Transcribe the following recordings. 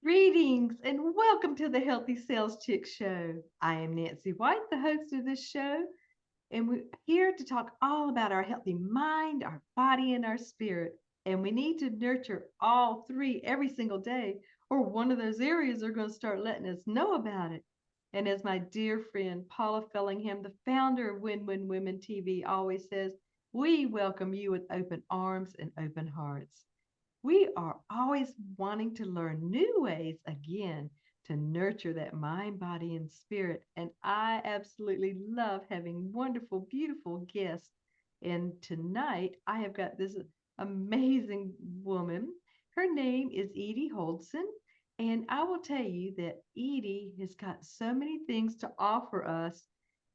Greetings and welcome to the Healthy Sales Chick Show. I am Nancy White, the host of this show, and we're here to talk all about our healthy mind, our body, and our spirit. And we need to nurture all three every single day, or one of those areas are going to start letting us know about it. And as my dear friend Paula Fellingham, the founder of Win Win Women TV, always says, we welcome you with open arms and open hearts. We are always wanting to learn new ways again to nurture that mind, body, and spirit. And I absolutely love having wonderful, beautiful guests. And tonight I have got this amazing woman. Her name is Edi Houldieson. And I will tell you that Edi has got so many things to offer us.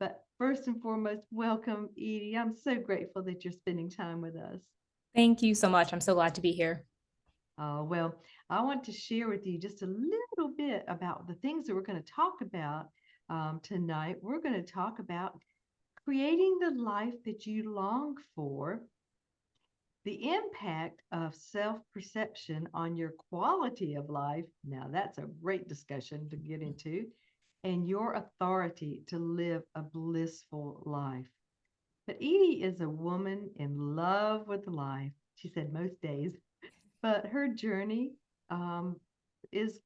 But first and foremost, welcome, Edi. I'm so grateful that you're spending time with us. Thank you so much. I'm so glad to be here. Well, I want to share with you just a little bit about the things that we're going to talk about tonight. We're going to talk about creating the life that you long for, the impact of self perception on your quality of life. Now, that's a great discussion to get into, and your authority to live a blissful life. But Edie is a woman in love with life. She said most days, but her journey is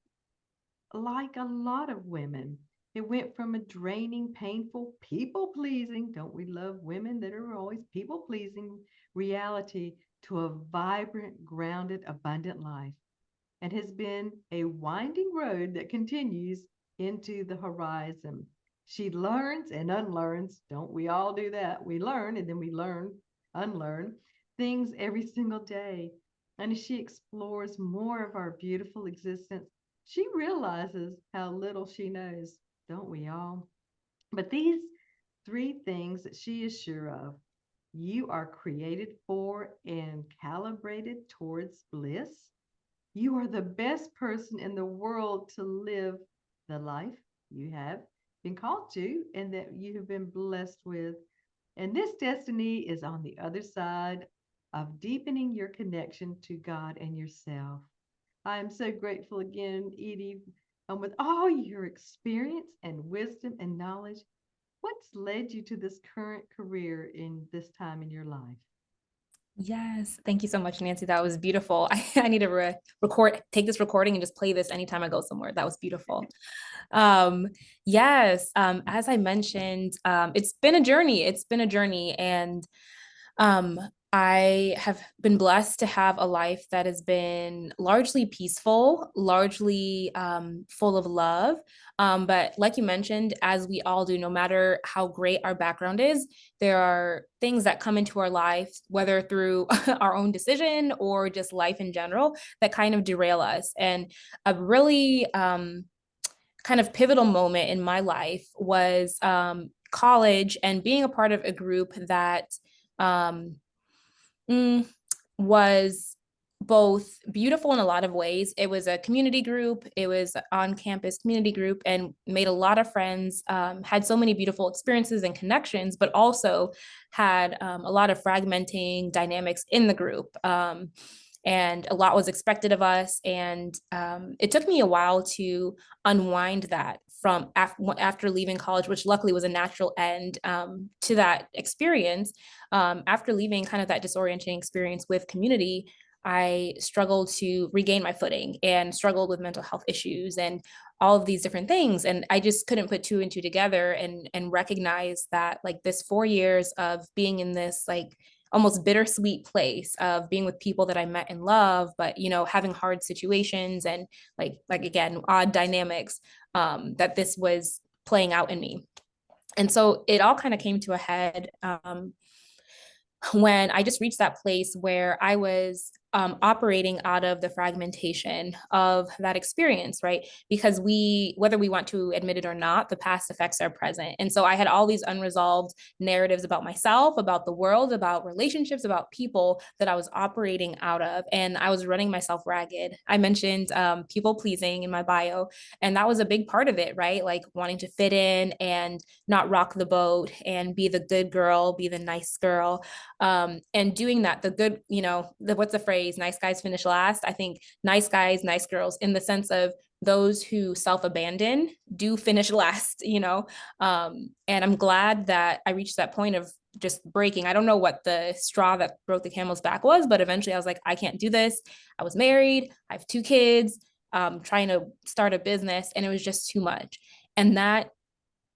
like a lot of women. It went from a draining, painful, people pleasing, don't we love women that are always people pleasing reality to a vibrant, grounded, abundant life, and has been a winding road that continues into the horizon. She learns and unlearns. Don't we all do that? We learn and then we learn, unlearn things every single day. And as she explores more of our beautiful existence, she realizes how little she knows. Don't we all? But these three things that she is sure of: you are created for and calibrated towards bliss. You are the best person in the world to live the life you have been called to and that you have been blessed with. And this destiny is on the other side of deepening your connection to God and yourself. I am so grateful again, Edie, and with all your experience and wisdom and knowledge, what's led you to this current career in this time in your life? Yes, thank you so much, Nancy. That was beautiful. I need to record, take this recording and just play this anytime I go somewhere. That was beautiful. Um, yes, as I mentioned, it's been a journey. It's been a journey, and Um, I have been blessed to have a life that has been largely peaceful, largely full of love. But like you mentioned, as we all do, no matter how great our background is, there are things that come into our lives, whether through our own decision or just life in general, that kind of derail us. And a really kind of pivotal moment in my life was college and being a part of a group that um, mm, was both beautiful in a lot of ways. It was a community group, it was on campus community group, and made a lot of friends, had so many beautiful experiences and connections, but also had a lot of fragmenting dynamics in the group. And a lot was expected of us. And it took me a while to unwind that from after leaving college, which luckily was a natural end to that experience. After leaving kind of that disorienting experience with community, I struggled to regain my footing and struggled with mental health issues and all of these different things. And I just couldn't put two and two together and recognize that like this 4 years of being in this like almost bittersweet place of being with people that I met and love, but having hard situations and like again, odd dynamics, that this was playing out in me. And so it all kind of came to a head when I just reached that place where I was operating out of the fragmentation of that experience, right? Because whether we want to admit it or not, the past affects our present. And so I had all these unresolved narratives about myself, about the world, about relationships, about people that I was operating out of. And I was running myself ragged. I mentioned people pleasing in my bio, and that was a big part of it, right? Like wanting to fit in and not rock the boat and be the good girl, be the nice girl, and doing that. The good, what's the phrase, nice guys finish last. I think nice guys, nice girls, in the sense of those who self-abandon do finish last, and I'm glad that I reached that point of just breaking. I don't know what the straw that broke the camel's back was, but eventually I was like, I can't do this. I was married, I have 2 kids, trying to start a business, and it was just too much. And that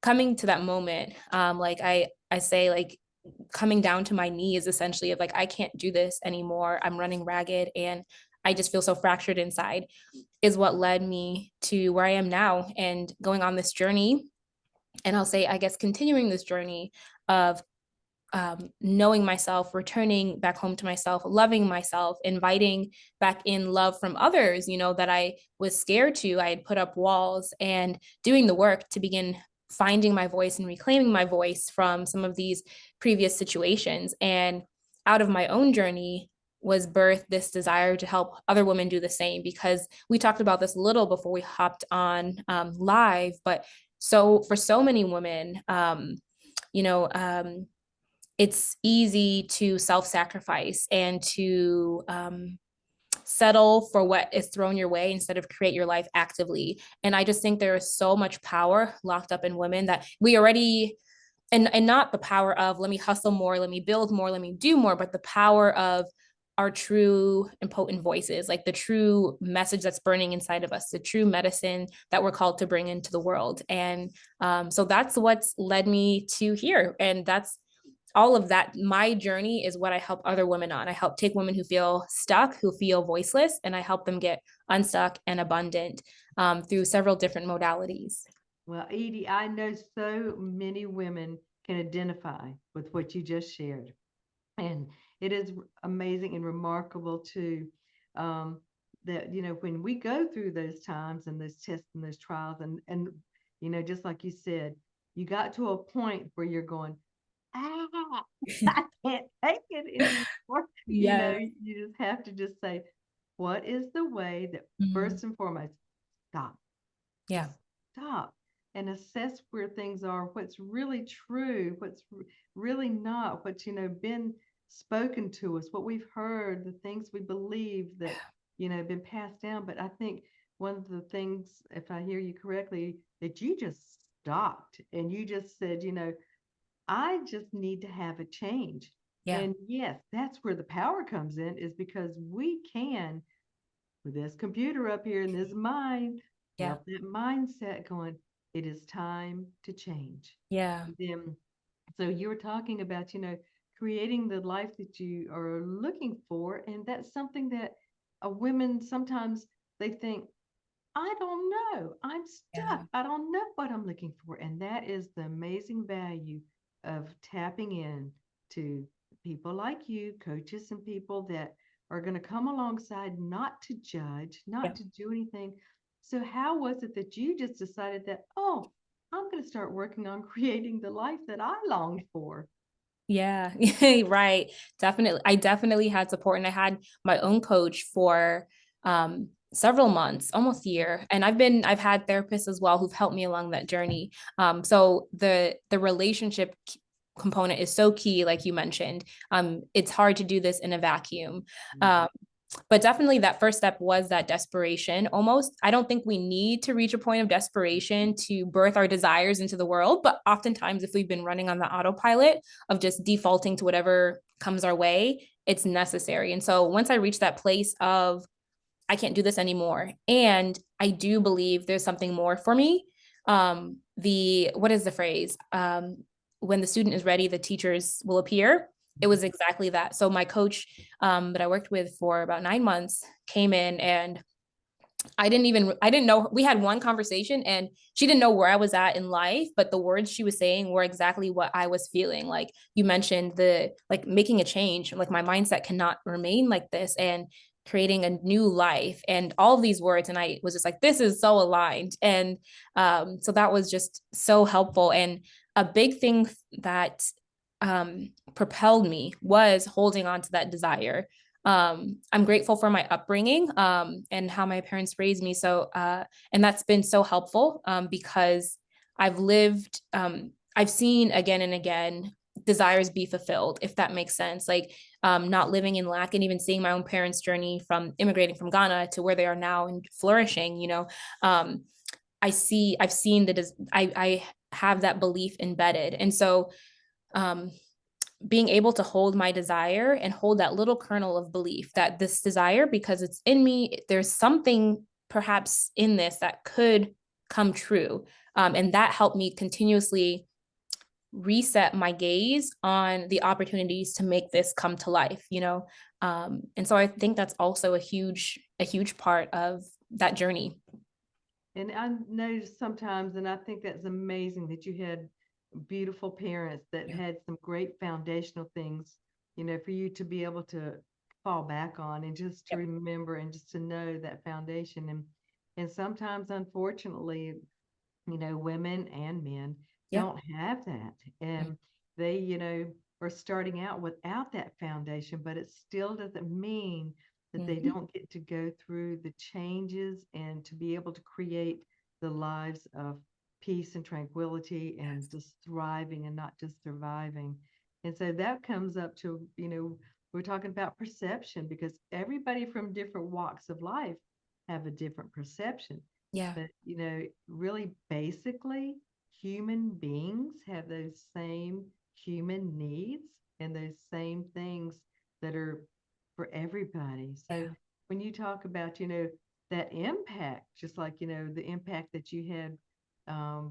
coming to that moment, like I say, like coming down to my knees essentially of like, I can't do this anymore. I'm running ragged and I just feel so fractured inside, is what led me to where I am now and going on this journey. And I'll say, I guess, continuing this journey of knowing myself, returning back home to myself, loving myself, inviting back in love from others, that I was scared to. I had put up walls, and doing the work to begin finding my voice and reclaiming my voice from some of these previous situations. And out of my own journey was birthed this desire to help other women do the same, because we talked about this a little before we hopped on live, but so for so many women, you know, it's easy to self-sacrifice and to settle for what is thrown your way instead of create your life actively. And I just think there is so much power locked up in women that we already, and not the power of let me hustle more, let me build more, let me do more, but the power of our true and potent voices, like the true message that's burning inside of us, the true medicine that we're called to bring into the world. And so that's what's led me to here. And that's all of that. My journey is what I help other women on. I help take women who feel stuck, who feel voiceless, and I help them get unstuck and abundant through several different modalities. Well, Edie, I know so many women can identify with what you just shared. And it is amazing and remarkable too, that, when we go through those times and those tests and those trials, and just like you said, you got to a point where you're going, ah, I can't take it anymore. Yeah. You just have to just say, what is the way that, Mhm. first and foremost, stop, Yeah. just stop and assess where things are, what's really true, what's really not, what's, been spoken to us, what we've heard, the things we believe that, been passed down. But I think one of the things, if I hear you correctly, that you just stopped and you just said, I just need to have a change. Yeah. And yes, that's where the power comes in, is because we can, with this computer up here in this mind, Yeah. help that mindset going, it is time to change. Yeah. And then, so you were talking about, creating the life that you are looking for. And that's something that women sometimes they think, I don't know. I'm Yeah. stuck. I don't know what I'm looking for. And that is the amazing value of tapping in to people like you, coaches and people that are going to come alongside, not to judge, Yeah. not to do anything. So, how was it that you just decided that, oh, I'm going to start working on creating the life that I longed for? Yeah. Right. Definitely. I definitely had support, and I had my own coach for several months, almost a year. And I've had therapists as well who've helped me along that journey. So the relationship component is so key, like you mentioned. It's hard to do this in a vacuum. Mhm. Um, but definitely that first step was that desperation. Almost, I don't think we need to reach a point of desperation to birth our desires into the world, but oftentimes if we've been running on the autopilot of just defaulting to whatever comes our way, it's necessary. And so once I reached that place of I can't do this anymore, and I do believe there's something more for me, the what is the phrase, when the student is ready the teachers will appear. It was exactly that. So my coach, that I worked with for about 9 months, came in, and I didn't know. We had one conversation, and she didn't know where I was at in life, but the words she was saying were exactly what I was feeling. Like you mentioned, the like making a change, like my mindset cannot remain like this, and creating a new life, and all of these words. And I was just like, this is so aligned. And so that was just so helpful. And a big thing that propelled me was holding on to that desire. I'm grateful for my upbringing, and how my parents raised me. So, and that's been so helpful, because I've lived, I've seen again and again desires be fulfilled, if that makes sense. Like not living in lack, and even seeing my own parents' journey from immigrating from Ghana to where they are now and flourishing, I've seen I have that belief embedded. And so um, being able to hold my desire and hold that little kernel of belief that this desire, because it's in me, there's something perhaps in this that could come true. And that helped me continuously reset my gaze on the opportunities to make this come to life, and so I think that's also a huge part of that journey. And I noticed sometimes, and I think that's amazing that you had beautiful parents that Yeah. had some great foundational things, for you to be able to fall back on and just to Yep. remember and just to know that foundation. And sometimes, unfortunately, women and men Yeah. don't have that. Mm. And they, are starting out without that foundation, but it still doesn't mean that they Mhm. don't get to go through the changes and to be able to create the lives of peace and tranquility and just thriving and not just surviving. And so that comes up to, we're talking about perception because everybody from different walks of life have a different perception. Yeah. But, really basically, human beings have those same human needs and those same things that are for everybody. So Yeah. when you talk about, that impact, just like, the impact that you had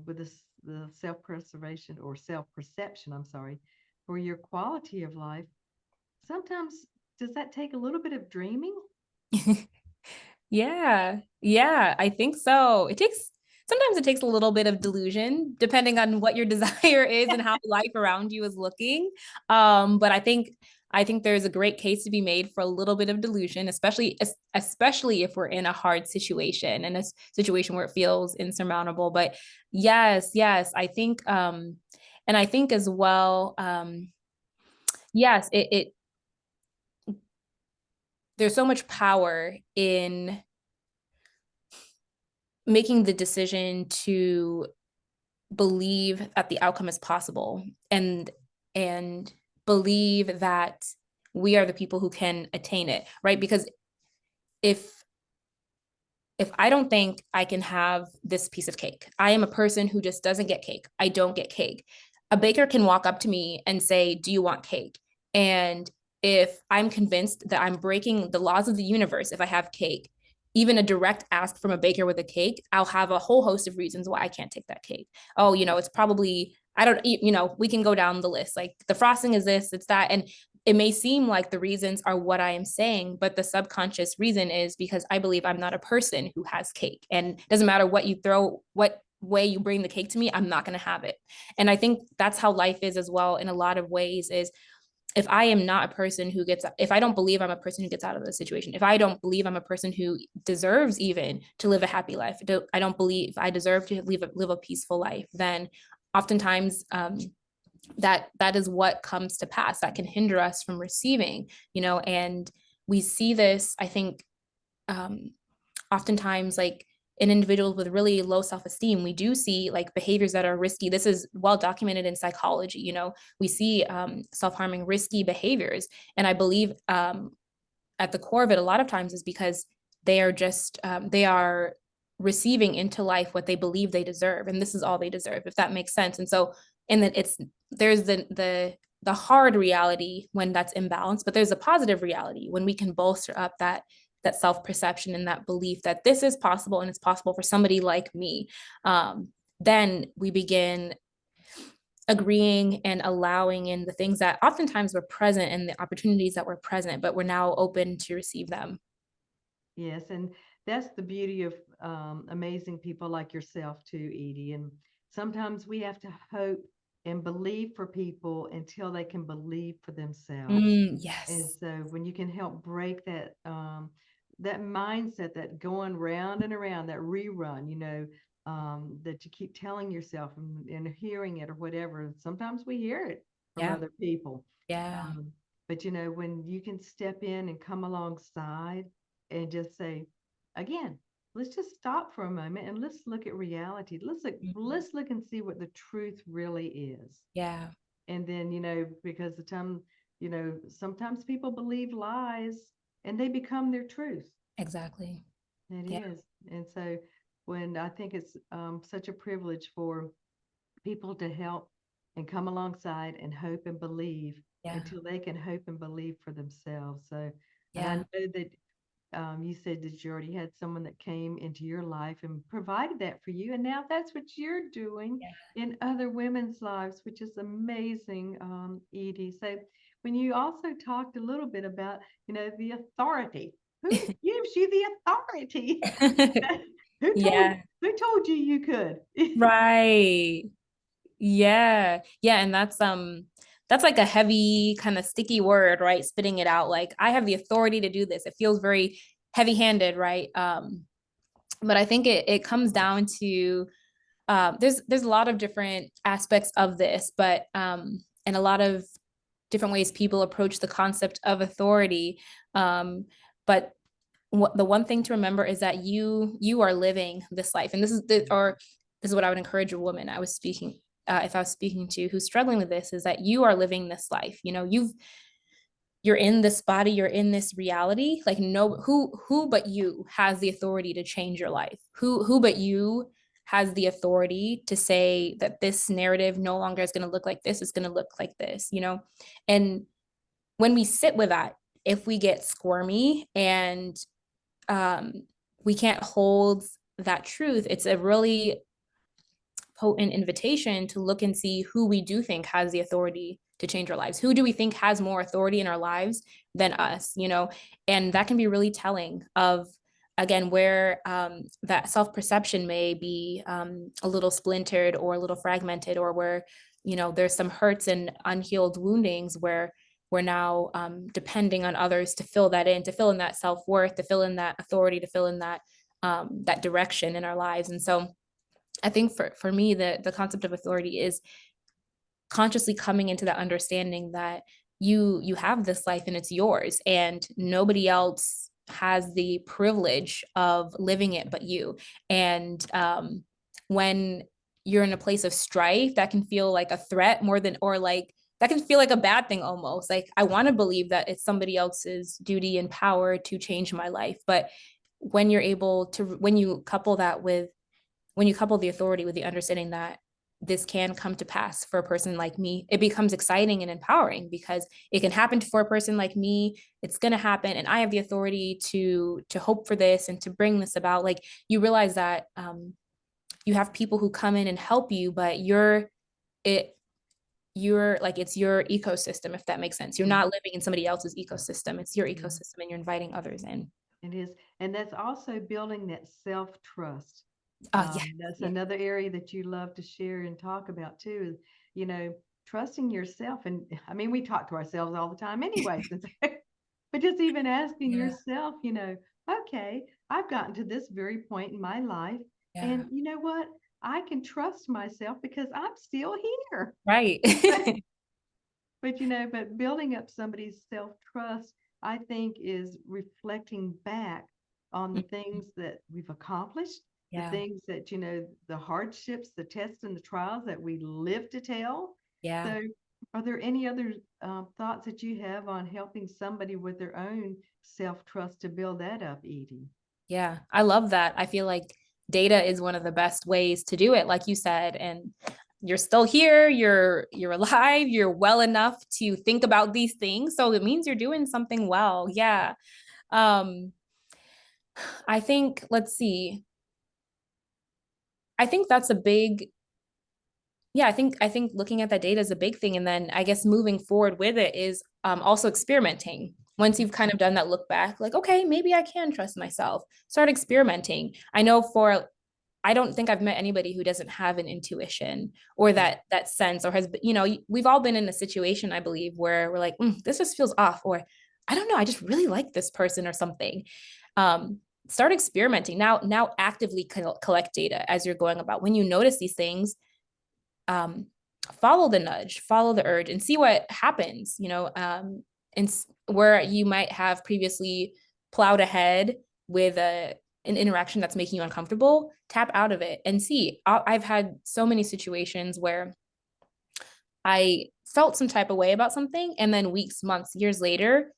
with the self-preservation or self-perception, I'm sorry, for your quality of life, sometimes does that take a little bit of dreaming? Yeah. Yeah, I think so. Sometimes it takes a little bit of delusion depending on what your desire is and how life around you is looking. But I think there's a great case to be made for a little bit of delusion, especially if we're in a hard situation and a situation where it feels insurmountable. But yes, yes, I think and I think as well, yes, it there's so much power in making the decision to believe that the outcome is possible, and believe that we are the people who can attain it, right? Because if if I don't think I can have this piece of cake, I am a person who just doesn't get cake. I don't get cake. A baker can walk up to me and say, "Do you want cake?" And if I'm convinced that I'm breaking the laws of the universe if I have cake, even a direct ask from a baker with a cake, I'll have a whole host of reasons why I can't take that cake. Oh, it's probably, I don't, we can go down the list. Like the frosting is this, it's that. And it may seem like the reasons are what I am saying, but the subconscious reason is because I believe I'm not a person who has cake. And it doesn't matter what you throw, what way you bring the cake to me, I'm not going to have it. And I think that's how life is as well in a lot of ways is if I am not a person who gets, if I don't believe I'm a person who gets out of the situation, if I don't believe I'm a person who deserves even to live a happy life, I don't believe I deserve to live a peaceful life, then oftentimes that is what comes to pass that can hinder us from receiving, and we see this, I think, um, oftentimes like in individuals with really low self-esteem, we do see like behaviors that are risky. This is well documented in psychology. We see self-harming risky behaviors, and I believe at the core of it a lot of times is because they are receiving into life what they believe they deserve, and this is all they deserve, if that makes sense. And so, and then there's the hard reality when that's imbalanced, but there's a positive reality when we can bolster up that self-perception and that belief that this is possible and it's possible for somebody like me. Then we begin agreeing and allowing in the things that oftentimes were present and the opportunities that were present, but we're now open to receive them. Yes, and that's the beauty of amazing people like yourself too, Edie. And sometimes we have to hope and believe for people until they can believe for themselves. And Yes. so when you can help break that mindset, that going round and around, that rerun, that you keep telling yourself and hearing it or whatever. And sometimes we hear it from Yeah. other people. Yeah. But when you can step in and come alongside and just say, again, let's just stop for a moment and let's look at reality. Let's look Mhm. let's look and see what the truth really is. Yeah. And then, because the time, sometimes people believe lies and they become their truth. Exactly. It Yeah. is. And so when I think it's such a privilege for people to help and come alongside and hope and believe Yeah. until they can hope and believe for themselves. So, and I Yeah. know that you said that you already had someone that came into your life and provided that for you. And now that's what you're doing Yeah. in other women's lives, which is amazing, Edie. So when you also talked a little bit about, the authority, who gives you the authority? who told Yeah. who told you you could? Right. Yeah. Yeah. And that's like a heavy kind of sticky word, right? Spitting it out. Like, I have the authority to do this. It feels very heavy-handed, right? But I think it comes down to there's a lot of different aspects of this, but and a lot of different ways people approach the concept of authority. But the one thing to remember is that you are living this life, and this is what I would encourage a woman I was speaking if I was speaking to who's struggling with this, is that you are living this life. You're in this body, you're in this reality. Like, no, who but you has the authority to change your life? Who but you has the authority to say that this narrative no longer is going to look like this, it's going to look like this. And when we sit with that, if we get squirmy and um, we can't hold that truth, it's a really potent invitation to look and see who we do think has the authority to change our lives. Who do we think has more authority in our lives than us? And that can be really telling of, again, where that self-perception may be a little splintered or a little fragmented, or where, there's some hurts and unhealed woundings where we're now depending on others to fill that in, to fill in that self-worth, to fill in that authority, to fill in that direction in our lives. And so I think for me, the concept of authority is consciously coming into that understanding that you have this life and it's yours, and nobody else has the privilege of living it but you. And when you're in a place of strife, that can feel like a threat more than, or like that can feel like a bad thing almost. Like, I want to believe that it's somebody else's duty and power to change my life. But when you couple that with when you couple the authority with the understanding that this can come to pass for a person like me, it becomes exciting and empowering, because it can happen for a person like me. It's going to happen, and I have the authority to hope for this and to bring this about. Like, you realize that you have people who come in and help you, but it you're like, it's your ecosystem, if that makes sense. You're not living in somebody else's ecosystem. It's your Yeah, ecosystem, and you're inviting others in. it is. And that's also building that self-trust. Oh yeah. That's Yeah. another area that you love to share and talk about too, is, trusting yourself. And I mean, we talk to ourselves all the time anyway, but just even asking Yeah. yourself, okay, I've gotten to this very point in my life. Yeah. And you know what? I can trust myself because I'm still here. Right. But building up somebody's self-trust, I think, is reflecting back on the things that we've accomplished, the Yeah. things that, the hardships, the tests and the trials that we live to tell. Yeah. So are there any other thoughts that you have on helping somebody with their own self-trust to build that up, Edie? Yeah, I love that. I feel like data is one of the best ways to do it, like you said. And you're still here, you're alive, you're well enough to think about these things. So it means you're doing something well. Yeah. Um, I think, let's see. I think that's a big, yeah, I think looking at that data is a big thing. And then I guess moving forward with it is also experimenting. Once you've kind of done that look back, like, okay, maybe I can trust myself. Start experimenting. I don't think I've met anybody who doesn't have an intuition or that sense, or we've all been in a situation, I believe, where we're like, this just feels off, or I don't know, I just really like this person or something. Um, Start experimenting now. Actively collect data as you're going about. When you notice these things, um, follow the nudge, follow the urge, and see what happens. And where you might have previously plowed ahead with an interaction that's making you uncomfortable, tap out of it and see. I've had so many situations where I felt some type of way about something. And then weeks, months, years later,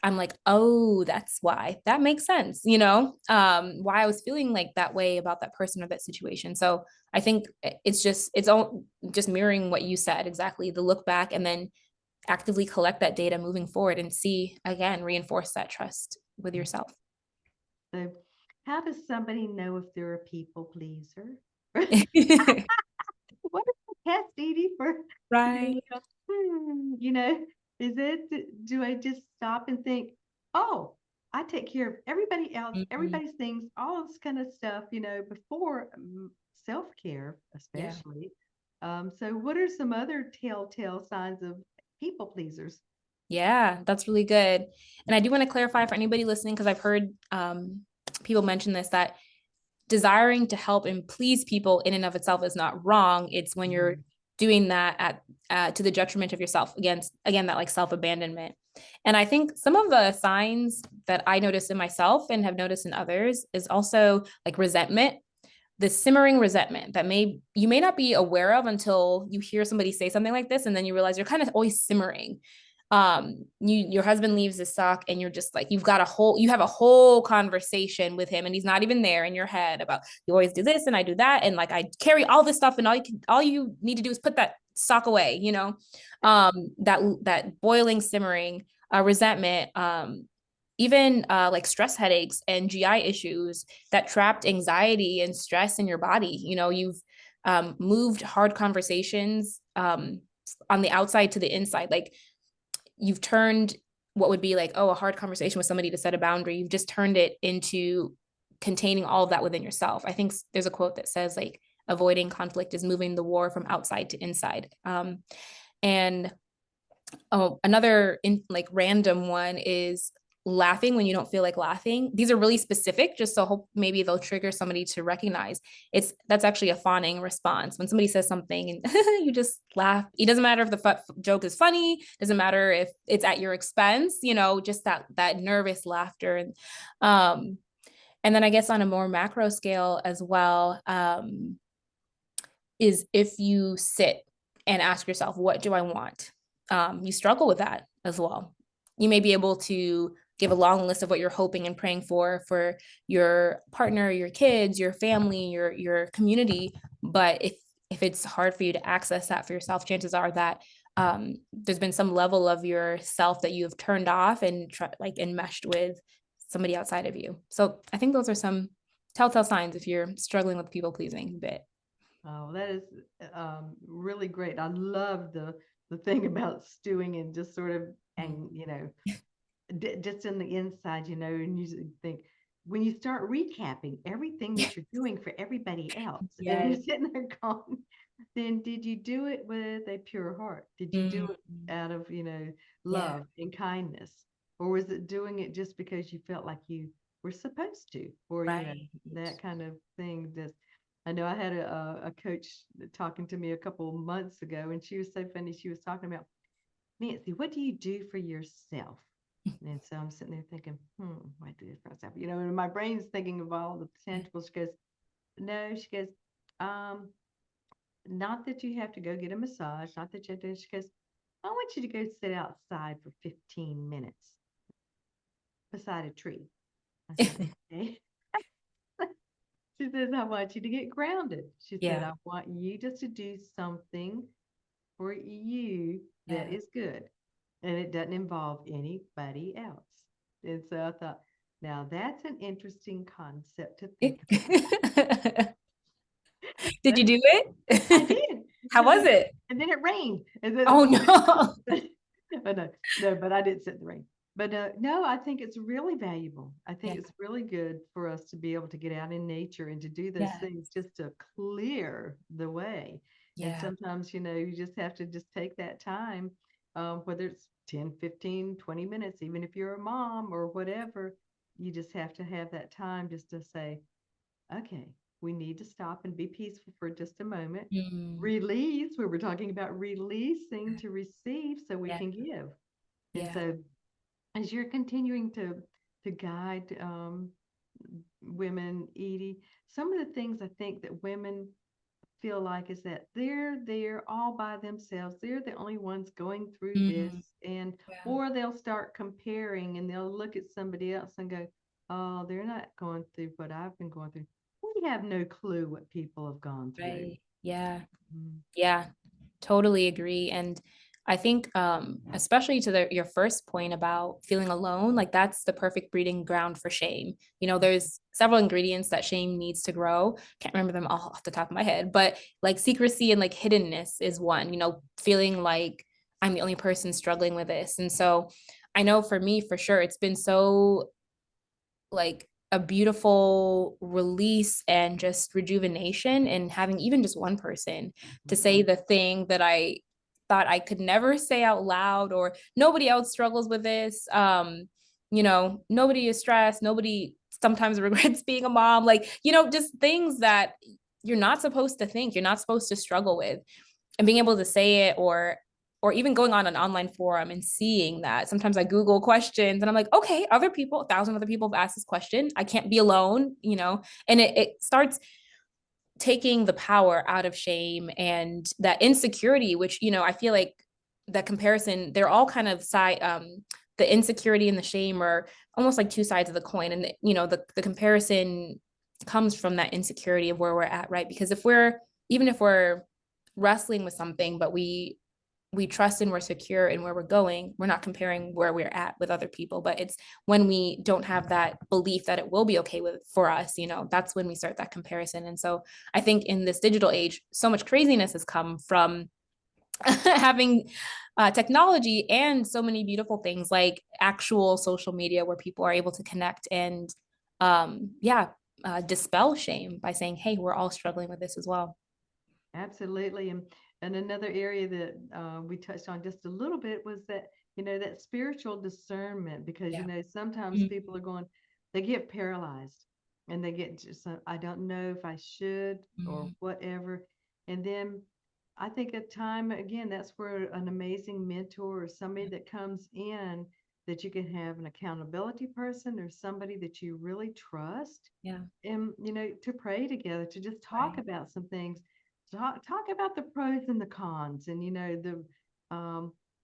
I'm like, oh, that's why. That makes sense, why I was feeling like that way about that person or that situation. So I think it's all just mirroring what you said exactly, the look back and then actively collect that data moving forward and see, again, reinforce that trust with yourself. So, how does somebody know if they're a people pleaser? What is the test, Edie, for being, Right. you know, is it, do I just stop and think, oh, I take care of everybody else, Mhm. everybody's things, all this kind of stuff, before self-care, Yeah. especially. So what are some other telltale signs of people pleasers? Yeah, that's really good. And I do want to clarify for anybody listening, because I've heard people mention this, that desiring to help and please people in and of itself is not wrong. It's when you're Mhm. doing that to the detriment of yourself. Again, that like self-abandonment. And I think some of the signs that I notice in myself and have noticed in others is also like resentment, the simmering resentment that you may not be aware of until you hear somebody say something like this, and then you realize you're kind of always simmering. Your husband leaves the sock and you're just like, you have a whole conversation with him and he's not even there in your head about, you always do this and I do that, and like I carry all this stuff, and all you need to do is put that sock away, that boiling, simmering resentment, even like stress headaches and GI issues, that trapped anxiety and stress in your body. You've moved hard conversations on the outside to the inside. Like you've turned what would be like, oh, a hard conversation with somebody to set a boundary. You've just turned it into containing all of that within yourself. I think there's a quote that says like, avoiding conflict is moving the war from outside to inside. And another like random one is laughing when you don't feel like laughing. These are really specific, just so hope maybe they'll trigger somebody to recognize that's actually a fawning response. When somebody says something and you just laugh, it doesn't matter if the joke is funny, doesn't matter if it's at your expense, just that nervous laughter. And then I guess on a more macro scale as well, is if you sit and ask yourself, what do I want? You struggle with that as well. You may be able to give a long list of what you're hoping and praying for your partner, your kids, your family, your community. But if it's hard for you to access that for yourself, chances are that there's been some level of yourself that you have turned off and like enmeshed with somebody outside of you. So I think those are some telltale signs if you're struggling with people pleasing a bit. Oh, that is really great. I love the thing about stewing and just sort of, Mm. and just in the inside, and you think, when you start recapping everything that you're doing for everybody else, and you're Yes. sitting there going, then did you do it with a pure heart? Did you do Mm, it out of, yeah, love and kindness? Or was it doing it just because you felt like you were supposed to? Or, right. that kind of thing. Just, I know I had a coach talking to me a couple of months ago, and she was so funny. She was talking about, Nancy, what do you do for yourself? And so I'm sitting there thinking, I do this for myself. And my brain's thinking of all the tangibles. She goes, no, she goes, um, not that you have to go get a massage, not that you have to, she goes, I want you to go sit outside for 15 minutes beside a tree. I said, okay. She says, I want you to get grounded. She said, Yeah, I want you just to do something for you that yeah. is good, and it doesn't involve anybody else. And so I thought, now that's an interesting concept to think Did about. you do I it? did. How So was then, it? and then it rained. And then, Oh no. but no, no, but I didn't sit in the rain. But no, I think it's really valuable. I think Yeah, it's really good for us to be able to get out in nature and to do those yeah, things just to clear the way. And yeah. sometimes, you just have to just take that time, whether it's 10, 15, 20 minutes, even if you're a mom or whatever, you just have to have that time just to say, okay, we need to stop and be peaceful for just a moment. Mm, Release, we were talking about releasing to receive so we yeah, can give. And yeah. so as you're continuing to guide women, Edie, some of the things I think that women feel like is that they're there all by themselves. They're the only ones going through this, Mhm. and Yeah. or they'll start comparing and they'll look at somebody else and go, "Oh, they're not going through what I've been going through." We have no clue what people have gone through. Right. Yeah. Mhm. Yeah. Totally agree. And I think, especially to your first point about feeling alone, like that's the perfect breeding ground for shame. There's several ingredients that shame needs to grow. Can't remember them all off the top of my head, but like secrecy and like hiddenness is one, feeling like I'm the only person struggling with this. And so I know for me, for sure, it's been so like a beautiful release and just rejuvenation and having even just one person to say the thing that I thought I could never say out loud, or nobody else struggles with this. Nobody is stressed, nobody sometimes regrets being a mom, like, just things that you're not supposed to think, you're not supposed to struggle with, and being able to say it, or even going on an online forum and seeing that. Sometimes I Google questions and I'm like, okay, other people, 1,000 other people have asked this question. I can't be alone, and it starts taking the power out of shame and that insecurity, which, I feel like that comparison, they're all kind of the insecurity and the shame are almost like two sides of the coin. And, the comparison comes from that insecurity of where we're at, right? Because even if we're wrestling with something, but we trust and we're secure in where we're going, we're not comparing where we're at with other people. But it's when we don't have that belief that it will be okay for us, that's when we start that comparison. And so I think in this digital age, so much craziness has come from having technology and so many beautiful things like actual social media where people are able to connect and dispel shame by saying, hey, we're all struggling with this as well. Absolutely. And another area that we touched on just a little bit was that, that spiritual discernment, because, Yeah. sometimes Mhm. people are going, they get paralyzed and they get just, I don't know if I should or Mhm. whatever. And then I think at time, again, that's where an amazing mentor or somebody that comes in that you can have an accountability person or somebody that you really trust Yeah. and to pray together, to just talk Right. about some things, talk about the pros and the cons, and the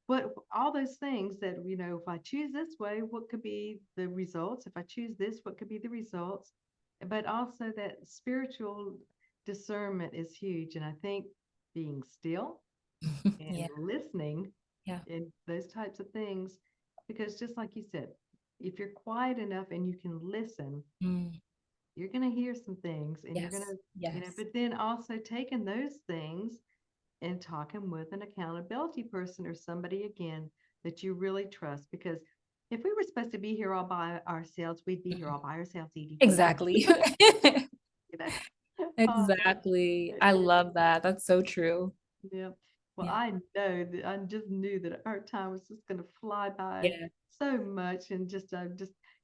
what all those things that if I choose this way, what could be the results? If I choose this, what could be the results? But also that spiritual discernment is huge, and I think being still and Yeah. listening Yeah. and those types of things, because just like you said, if you're quiet enough and you can listen, Mm. you're going to hear some things, and you're going Yes. to, Yes. but then also taking those things and talking with an accountability person or somebody again that you really trust. Because if we were supposed to be here all by ourselves, we'd be here Mhm. all by ourselves, Edie. Exactly. You know? Oh, Exactly. I it, love that. That's so true. yeah. Well, Yeah. I know that I just knew that our time was just going to fly by Yeah. so much, and just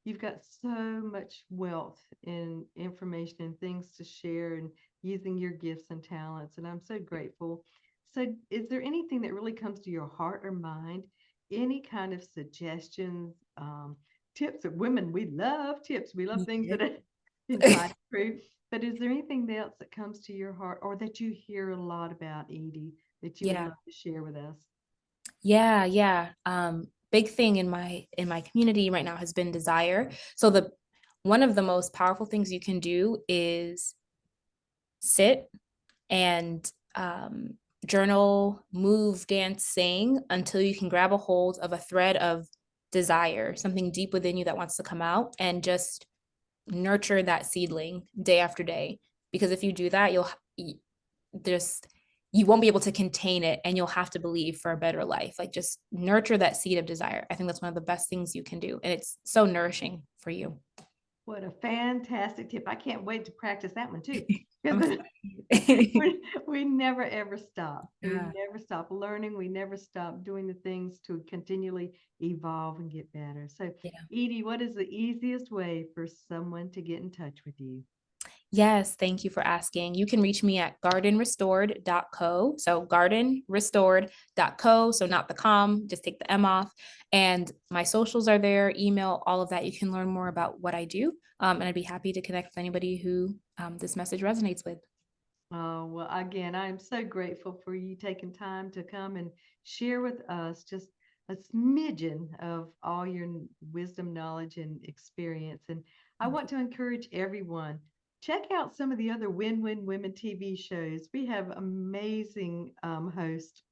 you've got so much wealth in information and things to share, and using your gifts and talents, and I'm so grateful. So, is there anything that really comes to your heart or mind? Any kind of suggestions, tips? Of women, we love tips. We love things Yeah. that are inside true. But is there anything else that comes to your heart or that you hear a lot about, Edie, that you would Yeah. love to share with us? Yeah. Yeah. Big thing in my community right now has been desire. So the one of the most powerful things you can do is sit and journal, move, dance, sing until you can grab a hold of a thread of desire, something deep within you that wants to come out, and just nurture that seedling day after day. Because if you do that, just you won't be able to contain it, and you'll have to believe for a better life. Like just nurture that seed of desire. I think that's one of the best things you can do, and it's so nourishing for you. What a fantastic tip. I can't wait to practice that one too. I'm Because excited. we never ever stop. We Yeah. never stop learning. We never stop doing the things to continually evolve and get better. So, Yeah. Edie, what is the easiest way for someone to get in touch with you? Yes, thank you for asking. You can reach me at gardenrestored.co. So gardenrestored.co. So not the com, just take the M off. And my socials are there, email, all of that. You can learn more about what I do. And I'd be happy to connect with anybody who this message resonates with. Oh, well, again, I am so grateful for you taking time to come and share with us just a smidgen of all your wisdom, knowledge, and experience. And I Thank want you. to encourage everyone, check out some of the other Win-Win Women TV shows. We have amazing hosts,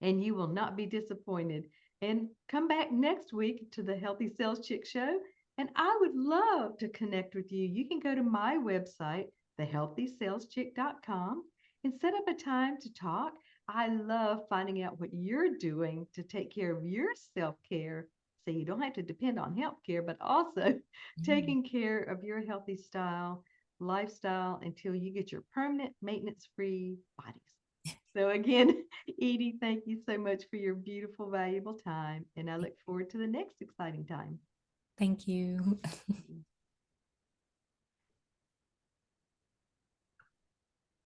and you will not be disappointed. And come back next week to the Healthy Sales Chick Show. And I would love to connect with you. You can go to my website, thehealthysaleschick.com, and set up a time to talk. I love finding out what you're doing to take care of your self care so you don't have to depend on health care, but also Yeah. taking care of your healthy lifestyle until you get your permanent maintenance free bodies. So again, Edie, thank you so much for your beautiful, valuable time. And I look forward to the next exciting time. Thank you.